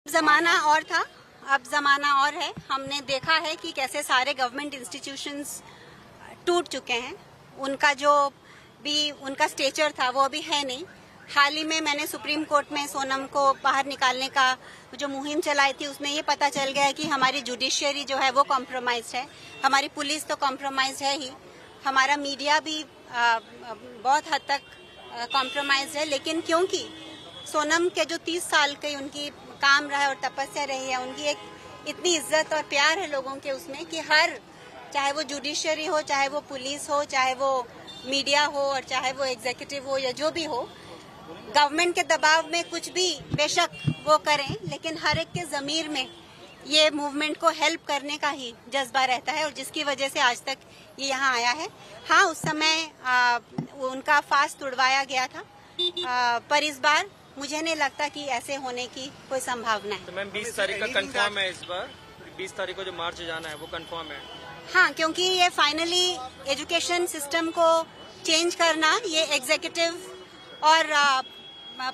जमाना और था, अब जमाना और है। हमने देखा है कि कैसे सारे गवर्नमेंट इंस्टीट्यूशंस टूट चुके हैं। उनका जो भी उनका स्टेचर था वो अभी है नहीं। हाल ही में मैंने सुप्रीम कोर्ट में सोनम को बाहर निकालने का जो मुहिम चलाई थी, उसमें ये पता चल गया है कि हमारी जुडिशियरी जो है वो कॉम्प्रोमाइज्ड है, हमारी पुलिस तो कॉम्प्रोमाइज्ड है ही, हमारा मीडिया भी बहुत हद तक कॉम्प्रोमाइज्ड है। लेकिन क्योंकि सोनम के जो 30 साल के उनकी काम रहा है और तपस्या रही है, उनकी एक इतनी इज्जत और प्यार है लोगों के उसमें कि हर, चाहे वो जुडिशियरी हो, चाहे वो पुलिस हो, चाहे वो मीडिया हो और चाहे वो एग्जीक्यूटिव हो या जो भी हो, गवर्नमेंट के दबाव में कुछ भी बेशक वो करें, लेकिन हर एक के जमीर में ये मूवमेंट को हेल्प करने का ही जज्बा रहता है और जिसकी वजह से आज तक ये यहाँ आया है। हाँ, उस समय उनका फास्ट तुड़वाया गया था, पर इस बार मुझे नहीं लगता कि ऐसे होने की कोई संभावना है। तो मैम 20 तारीख का कंफर्म है, इस बार 20 तारीख को जो मार्च जाना है वो कंफर्म है? हाँ, क्योंकि ये फाइनली एजुकेशन सिस्टम को चेंज करना ये एग्जीक्यूटिव और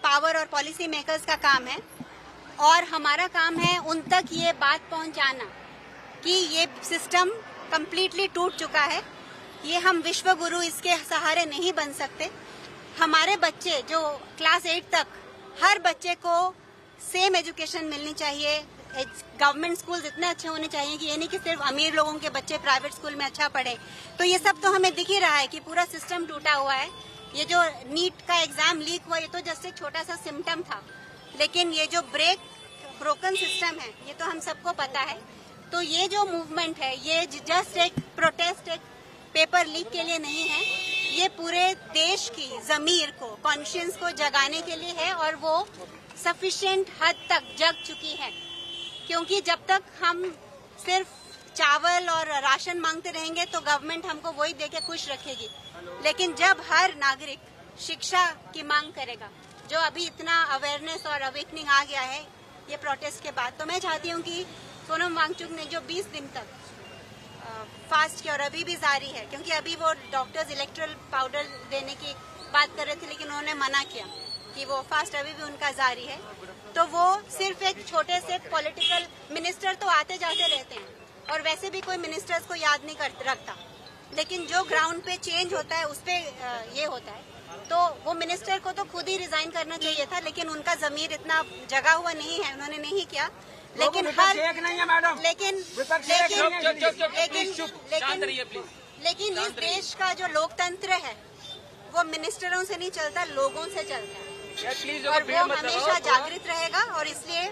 पावर और पॉलिसी मेकर्स का काम है और हमारा काम है उन तक ये बात पहुंचाना कि ये सिस्टम कंप्लीटली टूट चुका है। ये हम विश्व गुरु इसके सहारे नहीं बन सकते। हमारे बच्चे जो क्लास 8 तक, हर बच्चे को सेम एजुकेशन मिलनी चाहिए। गवर्नमेंट स्कूल इतने अच्छे होने चाहिए कि ये नहीं कि सिर्फ अमीर लोगों के बच्चे प्राइवेट स्कूल में अच्छा पढ़े। तो ये सब तो हमें दिख ही रहा है कि पूरा सिस्टम टूटा हुआ है। ये जो नीट का एग्जाम लीक हुआ, ये तो जस्ट एक छोटा सा सिम्टम था, लेकिन ये जो ब्रोकन सिस्टम है ये तो हम सबको पता है। तो ये जो मूवमेंट है ये जस्ट एक प्रोटेस्ट, एक पेपर लीक के लिए नहीं है, ये पूरे देश की जमीर को, कॉन्शियंस को जगाने के लिए है और वो सफिशिएंट हद तक जग चुकी है। क्योंकि जब तक हम सिर्फ चावल और राशन मांगते रहेंगे तो गवर्नमेंट हमको वही देके खुश रखेगी, लेकिन जब हर नागरिक शिक्षा की मांग करेगा, जो अभी इतना अवेयरनेस और अवेकनिंग आ गया है ये प्रोटेस्ट के बाद, तो मैं चाहती हूँ कि सोनम वांगचुक ने जो 20 दिन तक फास्ट किया और अभी भी जारी है, क्योंकि अभी वो डॉक्टर्स इलेक्ट्रल पाउडर देने की बात कर रहे थे लेकिन उन्होंने मना किया कि वो फास्ट अभी भी उनका जारी है। तो वो सिर्फ एक छोटे से पॉलिटिकल मिनिस्टर तो आते जाते रहते हैं और वैसे भी कोई मिनिस्टर्स को याद नहीं रखता, लेकिन जो ग्राउंड पे चेंज होता है उस पे ये होता है। तो वो मिनिस्टर को तो खुद ही रिजाइन करना चाहिए था, लेकिन उनका जमीर इतना जगा हुआ नहीं है, उन्होंने नहीं किया। लेकिन लेकिन इस देश का जो लोकतंत्र है वो मिनिस्टरों से नहीं चलता, लोगों से चलता है और वो हमेशा जागृत रहेगा और इसलिए